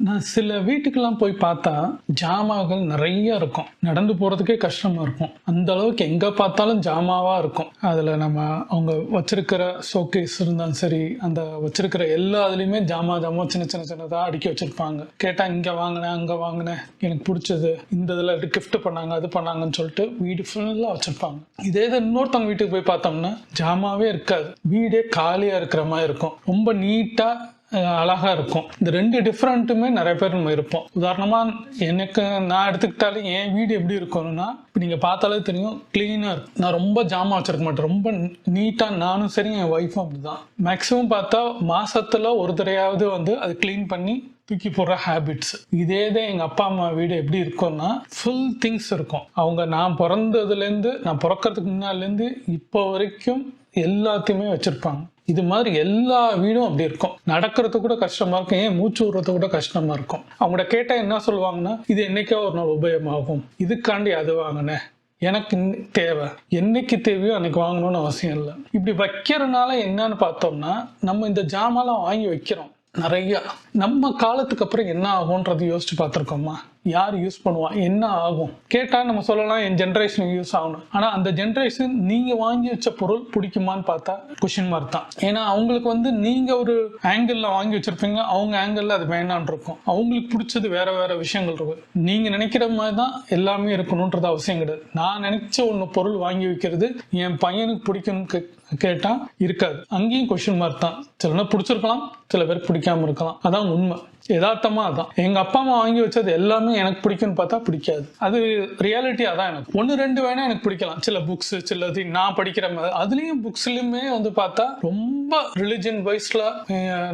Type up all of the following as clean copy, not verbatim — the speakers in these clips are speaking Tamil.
நான் சில வீட்டுக்கெல்லாம் போய் பார்த்தா ஜாமான்கள் நிறைய இருக்கும். நடந்து போறதுக்கே கஷ்டமா இருக்கும். அந்த அளவுக்கு எங்க பார்த்தாலும் ஜாமாவா இருக்கும். அதுல நம்ம அவங்க வச்சிருக்கிற ஷோகேஸ் இருந்தாலும் சரி, அந்த வச்சிருக்கிற எல்லா இதுலயுமே ஜாமா சின்ன சின்ன சின்னதா அடுக்கி வச்சிருப்பாங்க. கேட்டா இங்க வாங்கினேன், அங்க வாங்கினேன், எனக்கு பிடிச்சது, இந்த இதுல கிஃப்ட் பண்ணாங்க, அது பண்ணாங்கன்னு சொல்லிட்டு வீடு ஃபுல்லா வச்சிருப்பாங்க. இதே இது இன்னொருத்தவங்க வீட்டுக்கு போய் பார்த்தோம்னா ஜாமாவே இருக்காது. வீடே காலியா இருக்கிற மாதிரி இருக்கும். ரொம்ப நீட்டா அழகா இருக்கும். இந்த ரெண்டு டிஃப்ரெண்ட்டுமே நிறைய பேர் நம்ம இருப்போம். உதாரணமா எனக்கு நான் எடுத்துக்கிட்டாலே என் வீடு எப்படி இருக்கணும்னா, இப்போ நீங்க பார்த்தாலே தெரியும், கிளீனா இருக்கும். நான் ரொம்ப ஜாமான் வச்சிருக்க மாட்டேன். ரொம்ப நீட்டா நானும் சரி, என் ஒய்ஃபும் அப்படிதான். மேக்சிமம் பார்த்தா மாசத்துல ஒரு தடவையாவது வந்து அது கிளீன் பண்ணி தூக்கி போடுற ஹேபிட்ஸ். இதேதான் எங்க அப்பா அம்மா வீடு எப்படி இருக்கும்னா, ஃபுல் திங்ஸ் இருக்கும். அவங்க நான் பிறந்ததுலேருந்து, நான் பிறக்கிறதுக்கு முன்னாலேருந்து இப்போ வரைக்கும் எல்லாத்தையுமே வச்சிருப்பாங்க. இது மாதிரி எல்லா வீடும் அப்படி இருக்கும். நடக்கிறது கூட கஷ்டமா இருக்கும், ஏன் மூச்சு விடுறது கூட கஷ்டமா இருக்கும். அவங்கள்ட்ட கேட்டா என்ன சொல்லுவாங்கன்னா, இது என்னைக்கோ ஒரு நாள் உபயோகமாகும், இதுக்காண்டி அது வாங்கினேன், எனக்கு தேவை, என்னைக்கு தேவையோ அன்னைக்கு வாங்கணும்னு அவசியம் இல்லை. இப்படி வைக்கிறதுனால என்னன்னு பார்த்தோம்னா, நம்ம இந்த ஜாமான்லாம் வாங்கி வைக்கிறோம் நிறைய. நம்ம காலத்துக்கு அப்புறம் என்ன ஆகும்ன்றது யோசிச்சு பார்த்துருக்கோமா? யார் யூஸ் பண்ணுவா, என்ன ஆகும் கேட்டா நம்ம சொல்லலாம் என் ஜென்ரேஷனுக்கு யூஸ் ஆகணும். ஆனா அந்த ஜென்ரேஷன் நீங்க வாங்கி வச்ச பொருள் பிடிக்குமான்னு பார்த்தா கொஸ்டின் மார்க் தான். ஏன்னா அவங்களுக்கு வந்து நீங்க ஒரு ஆங்கிள் வாங்கி வச்சிருப்பீங்க, அவங்க ஆங்கிள் அது வேணான் இருக்கும். அவங்களுக்கு பிடிச்சது வேற வேற விஷயங்கள் இருக்கு. நீங்க நினைக்கிற மாதிரி தான் எல்லாமே இருக்கணும்ன்றது அவசியம் கிடையாது. நான் நினைச்ச ஒன்று பொருள் வாங்கி வைக்கிறது என் பையனுக்கு பிடிக்கணும்னு கேட்டா இருக்காது. அங்கேயும் கொஸ்டின் மார்க் தான். சில பேர் பிடிச்சிருக்கலாம், சில பேர் பிடிக்காம இருக்கலாம். அதான் உண்மை, யதார்த்தமா அதான். எங்க அப்பா அம்மா வாங்கி வச்சது எல்லாமே எனக்கு பிடிக்கும்னு பார்த்தா பிடிக்காது. அது ரியாலிட்டி. அதான் எனக்கு ஒன்று ரெண்டு வேணா எனக்கு பிடிக்கலாம். சில புக்ஸ், சிலது நான் படிக்கிற மாதிரி. அதுலயும் புக்ஸ்லயுமே வந்து பார்த்தா ரொம்ப ரிலிஜன் வைஸ்ல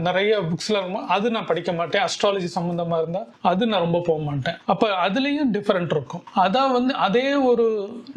நிறைய புக்ஸ்ல இருக்கும், அது நான் படிக்க மாட்டேன். அஸ்ட்ராலஜி சம்பந்தமா இருந்தா அது நான் ரொம்ப போக மாட்டேன். அப்ப அதுலயும் டிஃபரெண்ட் இருக்கும். அதான் வந்து அதே ஒரு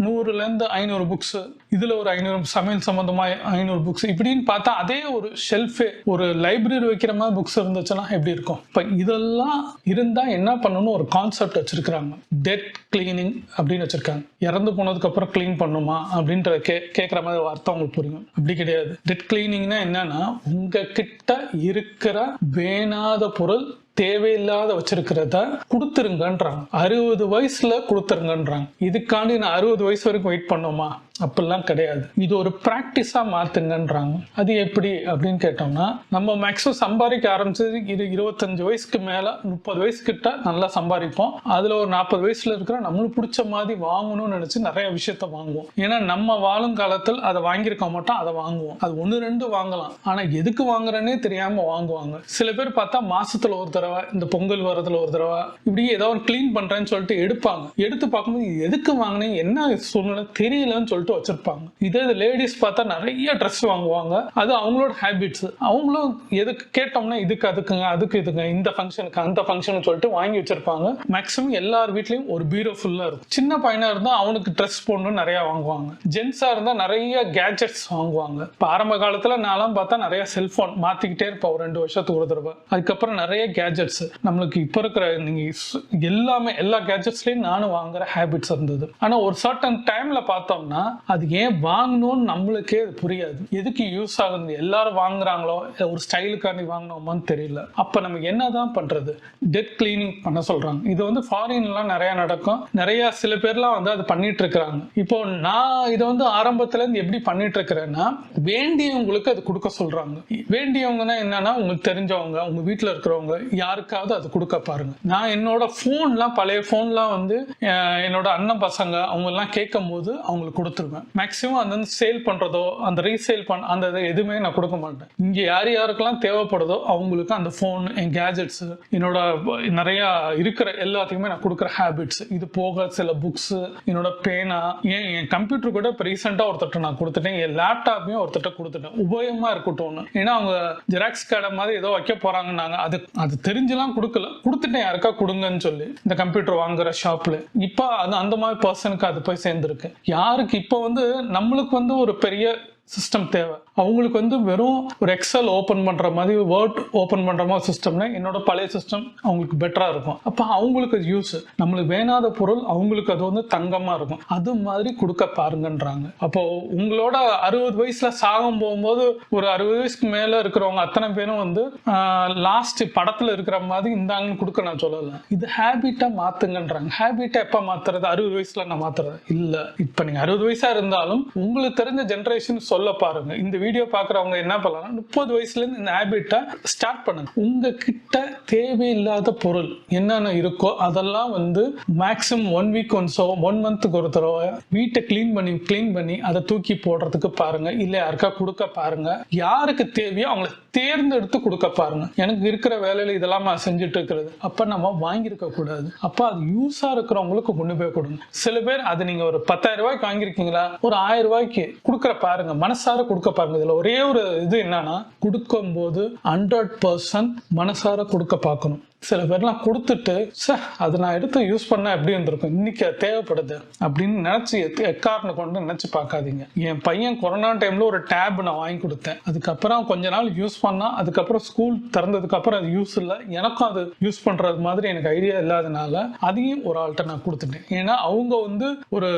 100-500 புக்ஸ், இதுல ஒரு 500 சமையல் சம்பந்தமா 500 புக்ஸ், இப்படின்னு பார்த்தா அதே ஒரு ஷெல்ஃபே, ஒரு லைப்ரரி வைக்கிற மாதிரி புக்ஸ் இருந்துச்சுன்னா எப்படி இருக்கும்? இதெல்லாம் இருந்தா என்ன பண்ணணும், ஒரு கான்செப்ட் வச்சிருக்காங்க. டெத் கிளீனிங் அப்படின்னு வச்சிருக்காங்க. இறந்து போனதுக்கு அப்புறம் கிளீன் பண்ணுமா அப்படின்ற கேட்கிற மாதிரி வார்த்தை உங்களுக்கு புரியும். அப்படி கிடையாது. டெத் கிளீனிங்னா என்னன்னா, உங்ககிட்ட இருக்கிற வேணாத பொருள், தேவையில்லாத வச்சிருக்கிறத கொடுத்துருங்கன்றாங்க. 60 வயசுல கொடுத்துருங்கன்றாங்க. இதுக்காண்டி நான் 60 வயசு வரைக்கும் வெயிட் பண்ணோமா? அப்படிலாம் கிடையாது. இது ஒரு பிராக்டிஸா மாத்துங்கன்றாங்க. அது எப்படி அப்படின்னு கேட்டோம்னா, நம்ம மேக்ஸிமம் சம்பாதிக்க ஆரம்பிச்சது 25 வயசுக்கு மேல 30 வயசு கிட்ட நல்லா சம்பாதிப்போம். அதுல ஒரு 40 வயசுல இருக்கிற நம்மளுக்கு பிடிச்ச மாதிரி வாங்கணும்னு நினைச்சு நிறைய விஷயத்த வாங்குவோம். ஏன்னா நம்ம வாழும் காலத்தில் அதை வாங்கியிருக்க மாட்டோம், அதை வாங்குவோம். அது 1-2 வாங்கலாம், ஆனா எதுக்கு வாங்குறேன்னே தெரியாம வாங்குவாங்க. சில பேர் பார்த்தா மாசத்துல ஒரு தடவை, இந்த பொங்கல் வரதுல ஒரு தடவை, இப்படி ஏதோ ஒரு கிளீன் பண்றேன்னு சொல்லிட்டு எடுப்பாங்க. எடுத்து பார்க்கும்போது எதுக்கு வாங்கினேன், என்ன சூழ்நிலை தெரியலன்னு சொல்லிட்டு வச்சிருப்பாங்க. இதே லேடிஸ் பார்த்தா நிறைய ட்ரெஸ் வாங்குவாங்க. அது அவங்களோட ஹேபிட்ஸ். அவங்களும் எதுக்கு கேட்டோம்னா, இதுக்கு அதுக்குங்க, அதுக்கு இதுங்க, இந்த ஃபங்க்ஷனுக்கு அந்த ஃபங்க்ஷன் சொல்லிட்டு வாங்கி வச்சிருப்பாங்க. மேக்ஸிமம் எல்லார் வீட்லயும் ஒரு பீரோ ஃபுல்லா இருக்கும். சின்ன பையனா இருந்தா அவனுக்கு ட்ரெஸ் போடணும்னு நிறைய வாங்குவாங்க. ஜென்ஸா இருந்தா நிறைய கேட்ஜெட்ஸ் வாங்குவாங்க. இப்ப ஆரம்ப காலத்துல நான்லாம் பார்த்தா நிறைய செல்போன் மாத்திக்கிட்டே இருப்போம், 2 வருஷத்துக்கு ஒரு தடவை. அதுக்கப்புறம் நிறைய கேட்ஜெட்ஸ் நம்மளுக்கு இப்ப இருக்கிற நீங்க எல்லாமே எல்லா கேட்ஜெட்ஸ்லயும் நானும் வாங்குற ஹேபிட்ஸ் இருந்தது. ஆனா ஒரு சர்டன் டைம்ல பார்த்தோம்னா அது ஏன் வாங்கணும்னு நம்மளுக்கே புரியாது. எதுக்கு யூஸ் ஆகுது, எல்லாரும் வாங்குறாங்களோ ஒரு ஸ்டைலுக்காண்டி வாங்கினோமான்னு தெரியல. அப்ப நம்ம என்னதான் பண்றது? டெத் கிளீனிங் பண்ண சொல்றாங்க. இது வந்து ஃபாரின்லாம் நிறைய நடக்கும். நிறைய சில பேர்லாம் வந்து அது பண்ணிட்டு இருக்கிறாங்க. இப்போ நான் இதை வந்து ஆரம்பத்துல இருந்து எப்படி பண்ணிட்டு இருக்கிறேன்னா, வேண்டியவங்களுக்கு அது கொடுக்க சொல்றாங்க. வேண்டியவங்கன்னா என்னன்னா, உங்களுக்கு தெரிஞ்சவங்க, உங்க வீட்டுல இருக்கிறவங்க யாருக்காவது அது கொடுக்க பாருங்க. நான் என்னோட போன்லாம், பழைய போன்லாம் வந்து என்னோட அண்ணன் பசங்க அவங்க எல்லாம் கேட்கும் போது அவங்களுக்கு கொடுத்துருவேன். மேக்ஸிமம் அந்த சேல் பண்றதோ அந்த ரீசேல் அந்த எதுவுமே நான் கொடுக்க மாட்டேன். இங்க யார் யாருக்கெல்லாம் தேவைப்படுதோ அவங்களுக்கு அந்த போன், என் கேஜெட்ஸ், என்னோட நிறைய இருக்கிற எல்லாத்துக்குமே நான் கொடுக்குற ஹேபிட்ஸ். இது போக சில புக்ஸ், என்னோட பேனா, என் கம்ப்யூட்டர் கூட இப்போ ரீசெண்டா ஒருத்தட்ட நான் கொடுத்துட்டேன். என் லேப்டாப்பையும் ஒருத்தட்ட கொடுத்துட்டேன், உபயோகமா இருக்கட்டும். ஏன்னா அவங்க ஜெராக்ஸ் கடை மாதிரி ஏதோ வைக்க போறாங்கன்னாங்க. அது தெரிஞ்செல்லாம் கொடுக்கல, கொடுத்துட்டேன் யாருக்கா கொடுங்கன்னு சொல்லி இந்த கம்ப்யூட்டர் வாங்குற ஷாப்ல. இப்போ அது அந்த மாதிரி பர்சனுக்கு அது போய் சேர்ந்துருக்கு. யாருக்கு இப்போ வந்து நம்மளுக்கு வந்து ஒரு பெரிய சிஸ்டம் தேவை. அவங்களுக்கு வந்து வெறும் ஒரு எக்ஸல் ஓப்பன் பண்ற மாதிரி, வேர்ட் ஓப்பன் பண்ற மாதிரி சிஸ்டம்னா என்னோட பழைய சிஸ்டம் அவங்களுக்கு பெட்டரா இருக்கும். அப்ப அவங்களுக்கு அது யூஸ். நம்மளுக்கு வேணாத பொருள் அவங்களுக்கு அது வந்து தங்கமா இருக்கும். அது மாதிரி கொடுக்க பாருங்கன்றாங்க. அப்போ உங்களோட 60 வயசுல சாகம் போகும்போது ஒரு 60 வயசுக்கு மேல இருக்கிறவங்க அத்தனை பேரும் வந்து லாஸ்ட் படத்துல இருக்கிற மாதிரி இந்தாங்கன்னு கொடுக்க நான் சொல்லல. இது ஹேபிட்டா மாத்துங்கன்றாங்க. ஹேபிட்டா எப்ப மாத்துறது? 60 வயசுல நான் மாத்துறது இல்ல. இப்ப நீங்க 60 வயசா இருந்தாலும் உங்களுக்கு தெரிஞ்ச ஜெனரேஷன் சொல்ல பாருங்க. இந்த வீடியோ பாக்குறவங்க என்ன பண்ணலாம், 30 வயசுல இருந்து இந்த ஹேபிட்டை ஸ்டார்ட் பண்ணுங்க. உங்ககிட்ட தேவையில்லாத பொருள் என்னென்ன இருக்கோ அதெல்லாம் வந்து மேக்ஸிமம் 1 வீக் ஒன்ஸோ 1 மந்த்துக்கு ஒரு தடவை வீட்டை கிளீன் பண்ணி அதை தூக்கி போடுறதுக்கு பாருங்க. இல்ல யாருக்கா கொடுக்க பாருங்க. யாருக்கு தேவையோ அவங்களை தேர்ந்தெடுத்து கொடுக்க பாருங்க. எனக்கு இருக்கிற வேலையில இதெல்லாம் செஞ்சுட்டு இருக்கிறது, அப்ப நம்ம வாங்கியிருக்க கூடாது. அப்ப அது யூஸா இருக்கிறவங்களுக்கு கொண்டு போய் கொடுங்க. சில பேர் அது நீங்க ஒரு 10,000 ரூபாய்க்கு வாங்கியிருக்கீங்களா, ஒரு 1000 ரூபாய்க்கு கொடுக்குற பாருங்க, மனசார கொடுக்க பாருங்க. இதுல ஒரே ஒரு இது என்னன்னா, கொடுக்கும் போது 100% மனசார கொடுக்க பார்க்கணும். சில பேர்லாம் கொடுத்துட்டு அது நான் எடுத்து யூஸ் பண்ண எப்படி இருந்திருக்கும், இன்னைக்கு தேவைப்படுது அப்படின்னு நினைச்சு எக்காரணம் கொண்டு நினைச்சு பார்க்காதீங்க. என் பையன் கொரோனா டைம்ல ஒரு டேப் நான் வாங்கி கொடுத்தேன். அதுக்கப்புறம் கொஞ்ச நாள் யூஸ் பண்ணா, அதுக்கப்புறம் ஸ்கூல் திறந்ததுக்கு அப்புறம் அது யூஸ் இல்லை. எனக்கும் அது யூஸ் பண்றது மாதிரி எனக்கு ஐடியா இல்லாதனால அதையும் ஒரு ஆள்கிட்ட நான் கொடுத்துட்டேன். ஏன்னா அவங்க வந்து ஒரு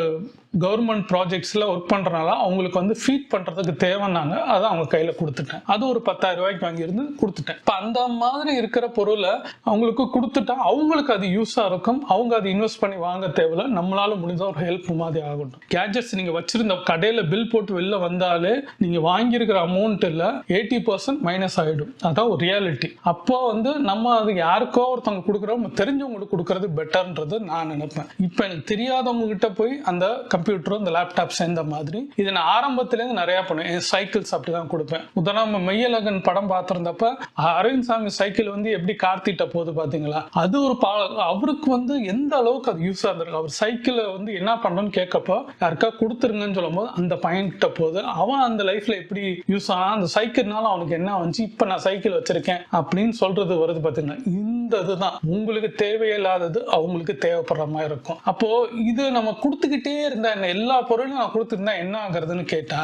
கவர்மெண்ட் ப்ராஜெக்ட்ஸ்ல ஒர்க் பண்றதுனால அவங்களுக்கு வந்து ஃபீட் பண்றதுக்கு தேவைன்னாங்க. அதை அவங்க கையில கொடுத்துட்டேன். அது ஒரு 10,000 ரூபாய்க்கு வாங்கியிருந்து கொடுத்துட்டேன். இப்போ அந்த மாதிரி இருக்கிற பொருளை அவங்களுக்கு கொடுத்துட்டா அவங்களுக்கு அது யூஸா இருக்கும். அவங்க அதை இன்வெஸ்ட் பண்ணி வாங்க தேவையில்ல. நம்மளால முடிஞ்ச ஒரு ஹெல்ப் மாதிரி ஆகட்டும். கேட்ஜெட்ஸ் நீங்க வச்சிருந்த கடையில பில் போட்டு வெளில வந்தாலே நீங்க வாங்கியிருக்கிற அமௌண்ட்ல 80% மைனஸ் ஆயிடும். அதான் ஒரு ரியாலிட்டி. அப்போ வந்து நம்ம அது யாருக்கோ ஒருத்தவங்க கொடுக்குறோம், தெரிஞ்சவங்களுக்கு கொடுக்கறது பெட்டர்ன்றது நான் நினைப்பேன். இப்போ எனக்கு தெரியாதவங்க கிட்ட போய் அந்த கம்ப்யூட்டர், இந்த லேப்டாப் சேர்ந்த மாதிரி இதை நான் ஆரம்பத்திலேருந்து நிறைய பண்ணுவேன். என் சைக்கிள்ஸ் அப்படிதான் கொடுப்பேன். உதாரணம் மெய்யழகன் படம் பார்த்திருந்தப்ப அரவிந்த் சாமி சைக்கிள் வந்து எப்படி கார்த்திட்ட போது பாத்தீங்களா, அது ஒரு அவருக்கு வந்து எந்த அளவுக்கு அது யூஸா இருந்திருக்கு. அவர் சைக்கிளை வந்து என்ன பண்ணணும்னு கேட்கப்போ யாருக்கா கொடுத்துருங்கன்னு சொல்லும் போது அந்த பையன்கிட்ட போது அவன் அந்த லைஃப்ல எப்படி யூஸ் ஆனா, அந்த சைக்கிள்னால அவனுக்கு என்ன வந்துச்சு, இப்ப நான் சைக்கிள் வச்சிருக்கேன் அப்படின்னு சொல்றது வருது பாத்தீங்களா. இந்த இதுதான் உங்களுக்கு தேவையில்லாதது அவங்களுக்கு தேவைப்படுற மாதிரி இருக்கும். அப்போ இது நம்ம கொடுத்துக்கிட்டே இருந்தா என்ன, எல்லா பொருளும் நான் கொடுத்துருந்தா என்ன ஆகுறதுன்னு கேட்டா,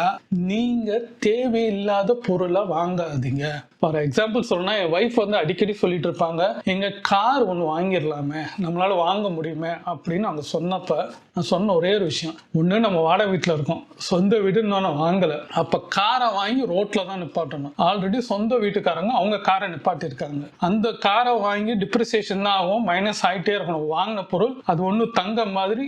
நீங்க தேவையில்லாத பொருளை வாங்காதீங்க. ஃபார் எக்ஸாம்பிள் சொல்லணும்னா, என் ஒய்ஃப் வந்து அடிக்கடி சொல்லிட்டு இருப்பாங்க, எங்க கார் ஒன்று வாங்கிடலாமே, நம்மளால வாங்க முடியுமே அப்படின்னு அவங்க சொன்னப்ப நான் சொன்ன ஒரே ஒரு விஷயம், ஒன்று நம்ம வாடகை வீட்டில் இருக்கோம், சொந்த வீடுன்னு நான் வாங்கலை. அப்போ காரை வாங்கி ரோட்டில் தான் நிப்பாட்டணும். ஆல்ரெடி சொந்த வீட்டுக்காரங்க அவங்க காரை நிப்பாட்டியிருக்காங்க. அந்த காரை வாங்கி டிப்ரிசியேஷன் தான் ஆகும், மைனஸ் ஆகிட்டே இருக்கணும். வாங்கின பொருள் அது ஒன்று தங்க மாதிரி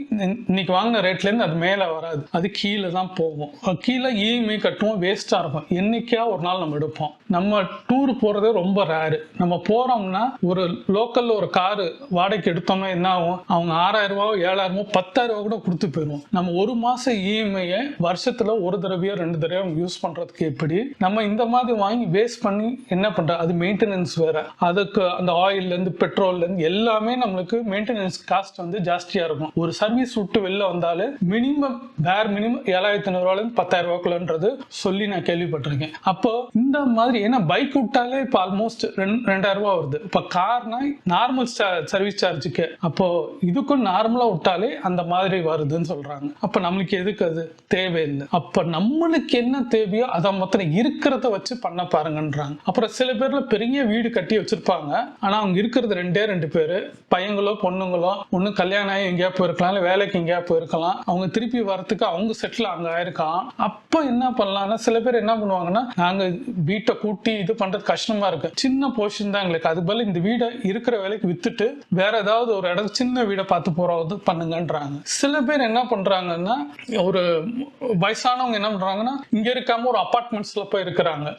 இன்னைக்கு வாங்கின ரேட்லேருந்து அது மேலே வராது, அது கீழே தான் போகும். கீழே இஎம்ஐ கட்டுவோம், வேஸ்ட்டாக இருக்கும். என்னைக்கா ஒரு நாள் நம்ம எடுப்போம். நம்ம டூர் போறது ரொம்ப ரேரு. நம்ம போறோம்னா ஒரு லோக்கல்ல ஒரு காரு வாடகைக்கு எடுத்தோம்னா என்ன ஆகும், அவங்க 6,000 ரூபாயோ 7,000 10,000 ரூபாய் கூட கொடுத்து போயிடும். நம்ம ஒரு மாசம் இஎம்ஐ வருஷத்துல ஒரு தடவையோ 2 தடவையோ யூஸ் பண்றதுக்கு எப்படி நம்ம இந்த மாதிரி வாங்கி வேஸ்ட் பண்ணி என்ன பண்ற, அது மெயின்டெனன்ஸ் வேற. அதுக்கு அந்த ஆயில்ல இருந்து பெட்ரோல்ல இருந்து எல்லாமே நம்மளுக்கு மெயின்டெனன்ஸ் காஸ்ட் வந்து ஜாஸ்தியா இருக்கும். ஒரு சர்வீஸ் விட்டு வெளில வந்தாலே மினிமம் 7,500 ரூபாயிலிருந்து 10,000 ரூபாய்க்குள்ளன்றது சொல்லி நான் கேள்விப்பட்டிருக்கேன். அப்போ இந்த மாதிரி ஏன்னா பைக் விட்டாலே இப்போ ஆல்மோஸ்ட் 2,000 ரூபாய் வருது. இப்போ கார்னா நார்மல் சர்வீஸ் சார்ஜுக்கு, அப்போ இதுக்கும் நார்மலா விட்டாலே அந்த மாதிரி வருதுன்னு சொல்றாங்க. அப்ப நம்மளுக்கு எதுக்கு அது தேவையில்லை. அப்ப நம்மளுக்கு என்ன தேவையோ அதை மொத்தம் இருக்கிறத வச்சு பண்ண பாருங்கன்றாங்க. அப்புறம் சில பேர்ல பெரிய வீடு கட்டி வச்சிருப்பாங்க, ஆனா அவங்க இருக்கிறது 2 பேரு, பையங்களோ பொண்ணுங்களோ, ஒண்ணு கல்யாணம் ஆகி எங்கேயா போயிருக்கலாம், இல்ல வேலைக்கு எங்கேயா போயிருக்கலாம், அவங்க திருப்பி வரத்துக்கு அவங்க செட்டில் அங்க ஆயிருக்கலாம். அப்ப என்ன பண்ணலாம்னா, சில பேர் என்ன பண்ணுவாங்கன்னா, நாங்க வீட்டை கூட்டி இது பண்றது கஷ்டமா இருக்கு, சின்ன போர்ஷன் தான் எங்களுக்கு, அது பதில் இந்த வீடை இருக்கிற வேலைக்கு வித்துட்டு வேற ஏதாவது ஒரு இடம் சின்ன வீடை பார்த்து போறது பண்ணுங்கன்றாங்க. சில பேர் என்ன பண்றாங்கன்னா, ஒரு வயசானவங்க என்ன பண்றாங்கன்னா, இங்க இருக்காம ஒரு அபார்ட்மெண்ட்ஸ்ல போய் இருக்கிறாங்க.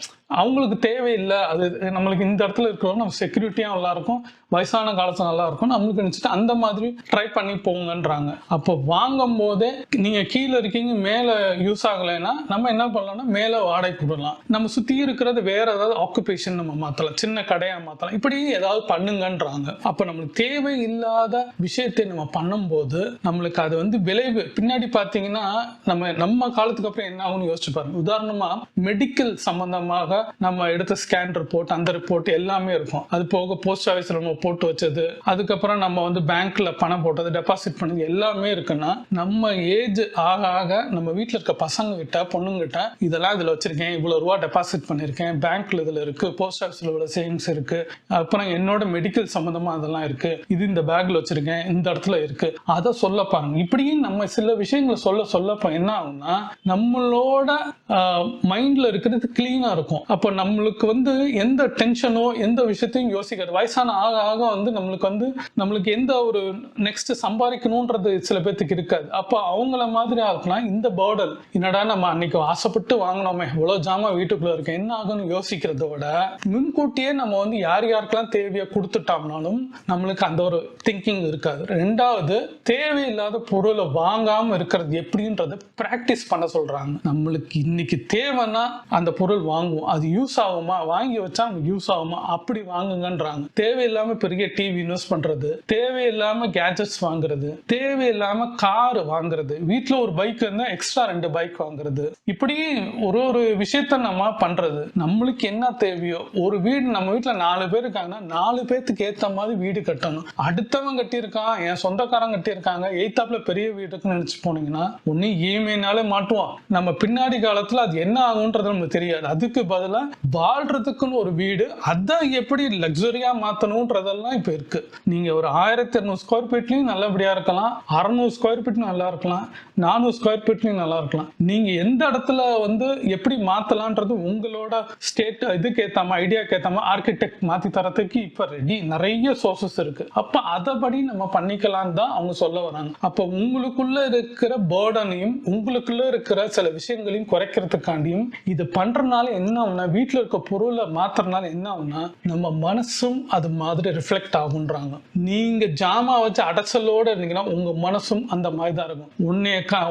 அவங்களுக்கு தேவையில்லை, அது நம்மளுக்கு இந்த இடத்துல இருக்கிறோம், நம்ம செக்யூரிட்டியா நல்லா இருக்கும், வயசான காலத்துல நல்லா இருக்கும் நம்மளுக்கு நினைச்சிட்டு அந்த மாதிரி ட்ரை பண்ணி போங்கன்றாங்க. அப்போ வாங்கும் போதே நீங்க கீழே இருக்கீங்க, மேல யூஸ் ஆகலைன்னா நம்ம என்ன பண்ணலாம்னா மேல வாடகை கொடுக்கலாம். நம்ம சுத்தி இருக்கிறது வேற ஏதாவது ஆக்குபேஷன் நம்ம மாத்தலாம், சின்ன கடையா மாத்தலாம், இப்படி ஏதாவது பண்ணுங்கன்றாங்க. அப்ப நம்மளுக்கு தேவையில்லாத விஷயத்தை நம்ம பண்ணும்போது நம்மளுக்கு அது வந்து விளைவு பின்னாடி பாத்தீங்கன்னா நம்ம காலத்துக்கு அப்புறம் என்ன ஆகும்னு யோசிச்சு பாருங்க. உதாரணமா மெடிக்கல் சம்பந்தமாக நம்ம எடுத்த ஸ்கேன் ரிப்போர்ட், அந்த ரிப்போர்ட் எல்லாமே இருக்கும். அது போக போஸ்ட் ஆஃபீஸ்ல நம்ம போட்டு வச்சது, அதுக்கப்புறம் நம்ம வந்து பேங்க்ல பணம் போட்டது, டெபாசிட் பண்ணது எல்லாமே இருக்குன்னா, நம்ம ஏஜ் ஆக ஆக நம்ம வீட்டுல இருக்க பசங்க கிட்ட பொண்ணுங்க கிட்ட இதெல்லாம் இதுல வச்சிருக்கேன், இவ்வளவு ரூபா டெபாசிட் பண்ணிருக்கேன், பேங்க்ல இதுல இருக்கு, போஸ்ட் ஆஃபீஸ்ல இவ்வளவு சேவிங்ஸ் இருக்கு, அப்புறம் என்னோட மெடிக்கல் சம்பந்தமா அதெல்லாம் இருக்கு, இது இந்த பேக்ல வச்சிருக்கேன், இந்த இடத்துல இருக்கு, அதை சொல்ல பாருங்க. இப்படியும் நம்ம சில விஷயங்களை சொல்ல என்ன ஆகும்னா, நம்மளோட மைண்ட்ல இருக்கிறது கிளீனா இருக்கும். அப்போ நம்மளுக்கு வந்து எந்த டென்ஷனோ எந்த விஷயத்தையும் யோசிக்கிறது, வயசான ஆக ஆக வந்து நம்மளுக்கு எந்த ஒரு நெக்ஸ்ட் சம்பாதிக்கணும்ன்றது சில பேர்த்துக்கு இருக்காது. அப்போ அவங்கள மாதிரி ஆகலாம் இந்த பேர்டன், என்னடா நம்ம அன்னைக்கு ஆசைப்பட்டு வாங்கினோமே இவ்வளவு ஜாமா வீட்டுக்குள்ள இருக்கு, என்ன ஆகும்னு யோசிக்கிறத விட முன்கூட்டியே நம்ம வந்து யாருக்கெல்லாம் தேவையா கொடுத்துட்டோம்னாலும் நம்மளுக்கு அந்த ஒரு திங்கிங் இருக்காது. ரெண்டாவது, தேவையில்லாத பொருளை வாங்காம இருக்கிறது எப்படின்றது பிராக்டிஸ் பண்ண சொல்றாங்க. நம்மளுக்கு இன்னைக்கு தேவைன்னா அந்த பொருள் வாங்குவோம், அது யூஸ் ஆகுமா, வாங்கி வச்சா யூஸ் ஆகுமா, அப்படி வாங்குங்கன்றாங்க. தேவையில்லாம பெரிய டிவி இன்வெஸ்ட் பண்றது, தேவையில்லாம கேஜெட்ஸ் வாங்குறது, தேவையில்லாம கார் வாங்குறது, வீட்டுல ஒரு பைக் இருந்தா எக்ஸ்ட்ரா 2 பைக் வாங்குறது, இப்படி ஒரு விஷயத்த நம்ம பண்றது. நம்மளுக்கு என்ன தேவையோ, ஒரு வீடு நம்ம வீட்டுல 4 பேர் இருக்காங்கன்னா 4 பேத்துக்கு ஏத்த மாதிரி வீடு கட்டணும். அடுத்தவன் கட்டியிருக்கான், என் சொந்தக்காரன் கட்டியிருக்காங்க, எய்தாப்புல பெரிய வீடுக்குன்னு நினைச்சு போனீங்கன்னா ஒன்னு இஎம்ஐனாலே மாட்டுவான். நம்ம பின்னாடி காலத்துல அது என்ன ஆகும்ன்றது நமக்கு தெரியாது. அதுக்கு பதிலா வாழ்றதுக்குன்னு ஒரு வீடு, அதை எப்படி லக்ஸரியா மாத்தணும்ன்றதெல்லாம் இப்ப இருக்கு. நீங்க ஒரு 1200 ஸ்கொயர் ஃபீட்லயும் நல்லபடியா இருக்கலாம், 600 ஸ்கொயர் ஃபீட் நல்லா இருக்கலாம், 400 ஸ்கொயர் ஃபீட்லயும் நல்லா இருக்கலாம். நீங்க எந்த இடத்துல வந்து எப்படி மாத்தலான்றது உங்களோட ஸ்டேட் இதுக்கு ஏத்தாம, ஐடியாக்கு ஏத்தாம ஆர்கிடெக்ட் மாத்தி தரத்துக்கு இப்ப ரெடி நிறைய சோர்சஸ் இருக்கு. அப்ப அதபடி நம்ம பண்ணிக்கலாம் தான் அவங்க சொல்ல வராங்க. அப்ப உங்களுக்குள்ள இருக்கிற பேர்டனையும் உங்களுக்குள்ள இருக்கிற சில விஷயங்களையும் குறைக்கிறதுக்காண்டியும் இது பண்றதுனால என்ன ஆகும்னா, வீட்டுல இருக்க பொருளை மாத்துறதுனால என்ன ஆகும்னா நம்ம மனசும் அது மாதிரி ரிஃப்ளெக்ட் ஆகுன்றாங்க. நீங்க ஜாமா வச்சு அடைச்சலோட இருந்தீங்கன்னா உங்க மனசும் அந்த மாதிரி தான் இருக்கும்.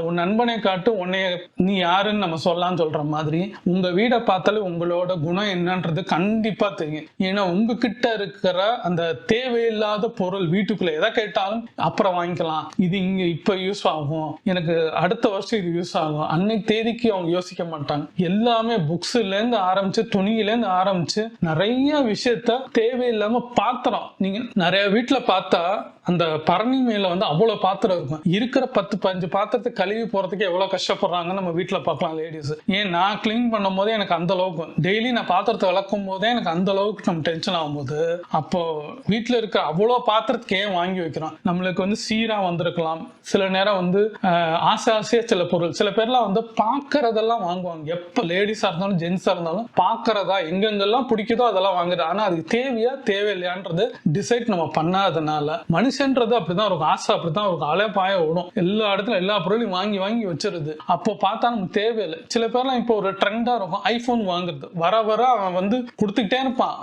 உன் நண்பனை காட்டு உன்னைய நீ யாருன்னு நம்ம சொல்லலாம்னு சொல்ற மாதிரி உங்க வீடை பார்த்தாலே உங்களோட குணம் என்னன்றது கண்டிப்பா தெரியும். ஏன்னா உங்ககிட்ட இருக்கிற அந்த தேவையில்லாத பொருள், வீட்டுக்குள்ள எதை கேட்டாலும் அப்புறம் வாங்கிக்கலாம், இது இங்க இப்ப யூஸ் ஆகும், எனக்கு அடுத்த வருஷம் இது யூஸ் ஆகும், அன்னைக்கு தேதிக்கு அவங்க யோசிக்க மாட்டாங்க. எல்லாமே புக்ஸ்ல இருந்து ஆரம்பிச்சு துணியில இருந்து ஆரம்பிச்சு நிறைய விஷயத்த தேவையில்லாம பாத்திரம், நீங்க நிறைய வீட்டுல பார்த்தா அந்த பரணி மேல வந்து அவ்வளவு பாத்திரம் இருக்கும். இருக்கிற 10-15 பாத்திரத்தை கழுவி போறதுக்கு எவ்வளவு கஷ்டப்படுறாங்கன்னு நம்ம வீட்டுல பார்க்கலாம் லேடிஸ். ஏன் நான் கிளீன் பண்ணும் போதே எனக்கு அந்த அளவுக்கு, டெய்லி நான் பாத்திரத்தை விளக்கும் போதே எனக்கு அந்த அளவுக்கு நம்ம டென்ஷன் ஆகும்போது, அப்போ வீட்டுல இருக்கிற அவ்வளவு பாத்திரத்துக்கு ஏன் வாங்கி வைக்கிறோம்? நம்மளுக்கு வந்து சீரா வந்திருக்கலாம், சில நேரம் வந்து ஆசையா சில பொருள், சில பேர்லாம் வந்து பாக்குறதெல்லாம் வாங்குவாங்க. எப்ப லேடிஸா இருந்தாலும் ஜென்ஸா இருந்தாலும் பாக்குறதா எங்கெங்கெல்லாம் பிடிக்குதோ அதெல்லாம் வாங்குறது. ஆனா அதுக்கு தேவையா தேவையில்லையான்றது டிசைட் நம்ம பண்ணாதனால மனுஷன்றது அப்படிதான் இருக்கும், ஆசை அப்படிதான் இருக்கும், அலைப்பாய ஓடும், எல்லா இடத்துல எல்லா பொருளையும் வாங்கி வாங்கி வச்சிருது. அப்போ பார்த்தா நமக்கு தேவையில்லை. சில பேர்லாம் இப்போ ஒரு ட்ரெண்டா இருக்கும் ஐபோன் வாங்குறது, வர அவன் வந்து கொடுத்துக்கிட்டே இருப்பான்.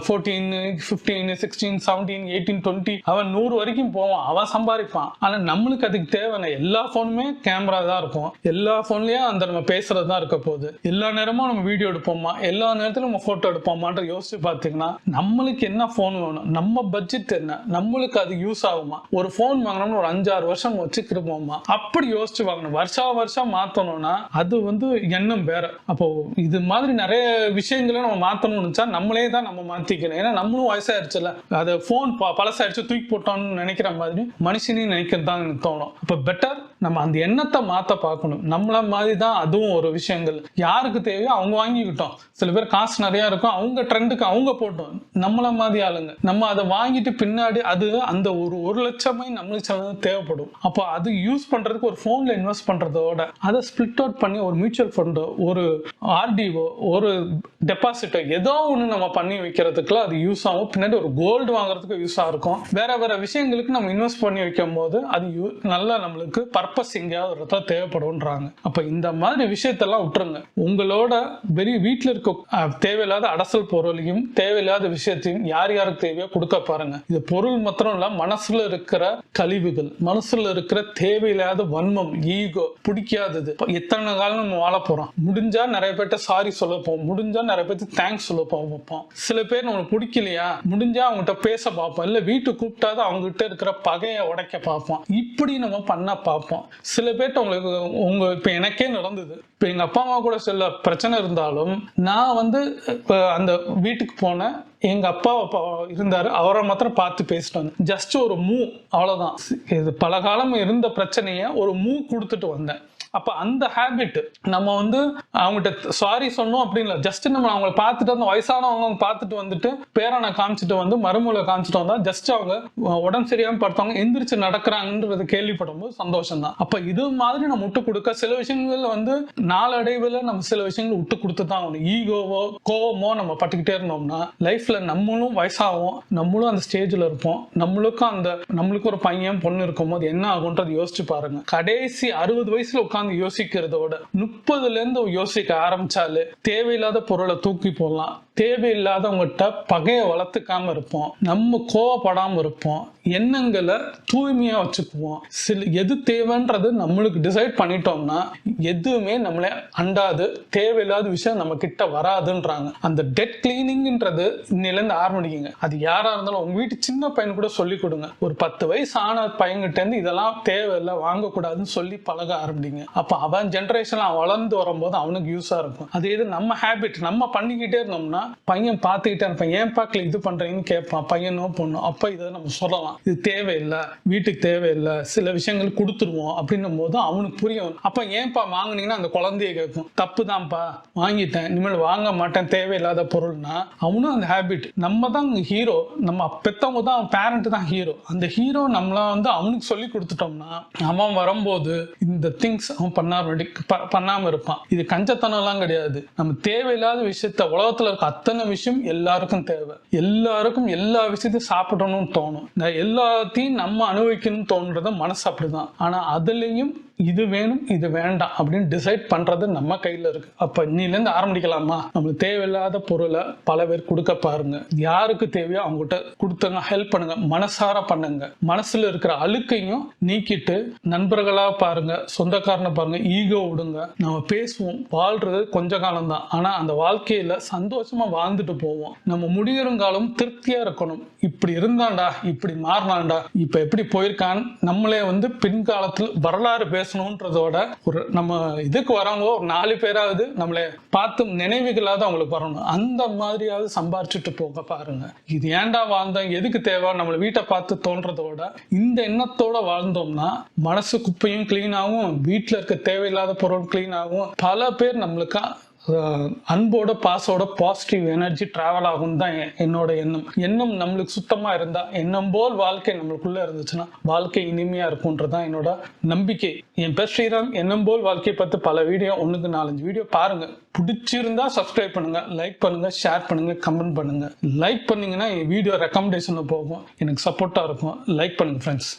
14, 15, 16, 17, 18, 20 அவன் 100 வரைக்கும் போவான், அவன் சம்பாதிப்பான். ஆனா நம்மளுக்கு அதுக்கு தேவையான எல்லா போனுமே கேமரா தான் இருக்கும், எல்லா போன்லயும் அந்த நம்ம பேசுறது தான் இருக்க போகுது, எல்லா நேரமும் நம்ம வீடியோ எடுப்போமா, எல்லா நேரத்திலும் நம்ம போட்டோ எடுப்போமான்ற யோசிச்சு பார்த்தீங்கன்னா நம்மளுக்கு என்ன போன் வேணும், நம்ம பட்ஜெட் என்ன, நம்மளுக்கு அது யூஸ் ஆகுமா, ஒரு போன் வாங்கணும்னு ஒரு 5-6 வருஷம் வச்சுக்கிறோமா, அப்படி யோசிச்சு வாங்கணும். வருஷம் மாத்தணும்னா அது வந்து எண்ணம் வேற. அப்போ இது மாதிரி நிறைய விஷயங்களை நம்ம மாத்தணும்னு நினைச்சா நம்மளே தான் நம்ம மாத்திக்கணும். ஏன்னா நம்மளும் வயசாயிருச்சுல, அது போன் பழசாயிருச்சு தூக்கி போட்டோம்னு நினைக்கிற மாதிரி மனுஷனையும் நினைக்கிறது தான் எனக்கு தோணும். அப்ப பெட்டர் நம்ம அந்த எண்ணத்தை மாத்த பார்க்கணும். நம்மள மாதிரி தான் அதுவும் ஒரு விஷயங்கள், யாருக்கு தேவையோ அவங்க வாங்கிக்கிட்டோம். சில பேர் காசு நிறைய இருக்கும், அவங்க ட்ரெண்டுக்கு அவங்க போட்டோம். நம்மள மாதிரி ஆளுங்க நம்ம அதை வாங்கிட்டு பின்னாடி அது அந்த ஒரு லட்சமே நம்மளுக்கு தேவைப்படும். அப்போ அது யூஸ் பண்றதுக்கு ஒரு போன்ல இன்வெஸ்ட் பண்றதோட அதை ஸ்பிளிட் அவுட் பண்ணி ஒரு மியூச்சுவல் ஃபண்டோ, ஒரு ஆர்டிஓ, ஒரு டெபாசிட்டோ ஏதோ ஒன்று நம்ம பண்ணி வைக்கிறதுக்குள்ள அது யூஸ் ஆகும். பின்னாடி ஒரு கோல்டு வாங்குறதுக்கு யூஸ் ஆகும். வேற விஷயங்களுக்கு நம்ம இன்வெஸ்ட் பண்ணி வைக்கும் போது அது நல்லா நம்மளுக்கு பர்பஸ் எங்கேயாவது தேவைப்படும்ன்றாங்க. அப்ப இந்த மாதிரி விஷயத்தெல்லாம் விட்டுருங்க. உங்களோட வீட்டுல இருக்க தேவையில்லாத அடசல் பொருளையும் தேவையில்லாத விஷயத்தையும் யாருக்கு தேவையோ கொடுக்க பாருங்க. இது பொருள் மாத்திரம் இல்ல, மனசுல இருக்கிற கழிவுகள், மனசுல இருக்கிற தேவையில்லாத வன்மம், ஈகோ, பிடிக்காதது. எத்தனை காலம் நம்ம வாழ போறோம்? முடிஞ்சா நிறைய பேர்ட்ட சாரி சொல்லப்போம், முடிஞ்சா நிறைய பேருக்கு தேங்க்ஸ் சொல்ல பார்ப்போம். சில பேர் நம்மளுக்கு பிடிக்கலையா, முடிஞ்சா அவங்ககிட்ட பேச பார்ப்போம், இல்ல வீட்டுக்கு கூப்பிட்டாது அவங்க கிட்ட இருக்கிற பகையை உடைக்க பார்ப்போம். இப்படி நம்ம பண்ண பார்ப்போம். மாட்டோம். சில பேர்ட்ட உங்களுக்கு இப்போ எனக்கே நடந்தது. இப்போ எங்கள் அப்பா அம்மா கூட சில பிரச்சனை இருந்தாலும் நான் வந்து இப்போ அந்த வீட்டுக்கு போனேன், எங்க அப்பா இருந்தாரு, அவரை மாத்திரம் பார்த்து பேசிட்டு ஜஸ்ட் ஒரு அவ்வளவுதான். இது பல காலம் இருந்த பிரச்சனைய ஒரு கொடுத்துட்டு வந்தேன். அப்ப அந்த ஹேபிட் நம்ம வந்து அவங்ககிட்ட சாரி சொன்னோம் அப்படின்னு இல்லை, ஜஸ்ட் நம்ம அவங்கள பார்த்துட்டு அந்த வயசானவங்க பார்த்துட்டு வந்துட்டு பேரனை காமிச்சிட்டு வந்து மறுமூலை காமிச்சிட்டு வந்தா ஜஸ்ட் அவங்க உடம்பு சரியாம படுத்தவங்க எந்திரிச்சு நடக்கிறாங்கன்றது கேள்விப்படும் போது சந்தோஷம் தான். அப்ப இது மாதிரி நம்ம விட்டு கொடுக்க சில விஷயங்கள் வந்து நாளடைவில் நம்ம சில விஷயங்கள் விட்டு கொடுத்து தான் ஆகணும். ஈகோவோ கோவமோ நம்ம பட்டுக்கிட்டே இருந்தோம்னா லைஃப்ல நம்மளும் வயசாகும், நம்மளும் அந்த ஸ்டேஜ்ல இருப்போம், நம்மளுக்கு ஒரு பையன் பொண்ணு இருக்கும் போது என்ன ஆகும்ன்றது யோசிச்சு பாருங்க. கடைசி 60 வயசுல உட்கார்ந்து யோசிக்கிறதோட 30ல இருந்து யோசிக்க ஆரம்பிச்சாலே தேவையில்லாத பொருளை தூக்கி போடலாம், தேவையில்லாதவங்கிட்ட பகையை வளர்த்துக்காம இருப்போம், நம்ம கோவப்படாம இருப்போம், எண்ணங்களை தூய்மையா வச்சுக்குவோம். எது தேவைன்றது நம்மளுக்கு டிசைட் பண்ணிட்டோம்னா எதுவுமே நம்மளே அண்டாது, தேவையில்லாத விஷயம் நம்ம கிட்ட வராதுன்றாங்க. அந்த டெட் கிளீனிங்ன்றது இன்னிலேருந்து ஆரம்பிக்குங்க. அது யாரா இருந்தாலும் உங்க வீட்டு சின்ன பையன் கூட சொல்லி கொடுங்க. ஒரு 10 வயசு ஆன பையன்கிட்ட இருந்து இதெல்லாம் தேவையில்லை வாங்கக்கூடாதுன்னு சொல்லி பழக ஆரம்பிங்க. அப்ப அவன் ஜென்ரேஷன்ல வளர்ந்து வரும்போது அவனுக்கு யூஸா இருக்கும். அதே இது நம்ம ஹேபிட் நம்ம பண்ணிக்கிட்டே இருந்தோம்னா பையன் பார்த்துக்கிட்டே இருப்பான், ஏன் பார்க்கல இது பண்றீங்கன்னு கேட்பான், பையனோ பொண்ணோ. அப்ப இதை நம்ம சொல்லலாம், இது தேவையில்லை, வீட்டுக்கு தேவையில்லை, சில விஷயங்கள் கொடுத்துருவோம் அப்படின்னும் போது அவனுக்கு புரியும். அப்ப ஏன்பா வாங்கினீங்கன்னா அந்த குழந்தைய கேட்கும், தப்பு தான்ப்பா வாங்கிட்டேன், இனிமேல் வாங்க மாட்டேன் தேவையில்லாத பொருள்னா அவனும் அந்த ஹேபிட். நம்ம தான் ஹீரோ, நம்ம பெத்தவங்க தான், பேரண்ட் தான் ஹீரோ. அந்த ஹீரோ நம்மள வந்து அவனுக்கு சொல்லி கொடுத்துட்டோம்னா அவன் வரும்போது இந்த திங்ஸ் அவன் பண்ணாம இருப்பான். இது கஞ்சத்தனம் எல்லாம் கிடையாது. நம்ம தேவையில்லாத விஷயத்த உலகத்துல இருக்க அத்தனை விஷயம் எல்லாருக்கும் தேவை, எல்லாருக்கும் எல்லா விஷயத்தையும் சாப்பிடணும்னு தோணும், எல்லாத்தையும் நம்ம அனுபவிக்கணும்னு தோன்றது மனசு அப்படிதான். ஆனா அதுலயும் இது வேணும் இது வேண்டாம் அப்படின்னு டிசைட் பண்றது நம்ம கையில இருக்கு. அப்ப இன்னிலேருந்து ஆரம்பிக்கலாமா, நம்மளுக்கு தேவையில்லாத பொருளை பல பேர் கொடுக்க பாருங்க, யாருக்கு தேவையோ அவங்ககிட்ட கொடுத்துங்க, ஹெல்ப் பண்ணுங்க, மனசார பண்ணுங்க. மனசுல இருக்கிற அழுக்கையும் நீக்கிட்டு நண்பர்களா பாருங்க, சொந்தக்காரனை பாருங்க, ஈகோ விடுங்க. நம்ம பேசுவோம், வாழ்றது கொஞ்ச காலம் தான், ஆனா அந்த வாழ்க்கையில சந்தோஷமா வாழ்ந்துட்டு போவோம். நம்ம முடிகிறங்காலம் திருப்தியா இருக்கணும். இப்படி இருந்தாண்டா, இப்படி மாறினாண்டா, இப்ப எப்படி போயிருக்கான்னு நம்மளே வந்து பின்காலத்தில் வரலாறு பேசணும்ன்றதோட ஒரு நம்ம இதுக்கு வரவங்க ஒரு 4 பேராவது நம்மளை பார்த்து நினைவுகளாவது அவங்களுக்கு வரணும். அந்த மாதிரியாவது சம்பாரிச்சுட்டு போக பாருங்க. இது ஏன்டா வாழ்ந்தோம், எதுக்கு தேவை, நம்மளை வீட்டை பார்த்து தோன்றதோட இந்த எண்ணத்தோட வாழ்ந்தோம்னா மனசு குப்பையும் கிளீன் ஆகும், வீட்டுல இருக்க தேவையில்லாத பொருள் கிளீன் ஆகும், பல பேர் நம்மளுக்கு அன்போட பாசோட பாசிட்டிவ் எனர்ஜி டிராவல் ஆகும் தான் என்னோட எண்ணம் நம்மளுக்கு சுத்தமா இருந்தா, எண்ணம் போல் வாழ்க்கை நம்மளுக்குள்ள இருந்துச்சுன்னா வாழ்க்கை இனிமையா இருக்கும்ன்றதான் என்னோட நம்பிக்கை. என் பேர் ஸ்ரீராம். எண்ணம் போல் வாழ்க்கையை பத்தி பல வீடியோ, 1க்கு 4-5 வீடியோ பாருங்க. பிடிச்சிருந்தா சப்ஸ்கிரைப் பண்ணுங்க, லைக் பண்ணுங்க, ஷேர் பண்ணுங்க, கமெண்ட் பண்ணுங்க. லைக் பண்ணீங்கன்னா என் வீடியோ ரெக்கமெண்டேஷன்ல போகும், எனக்கு சப்போர்ட்டா இருக்கும். லைக் பண்ணுங்க ஃப்ரெண்ட்ஸ்.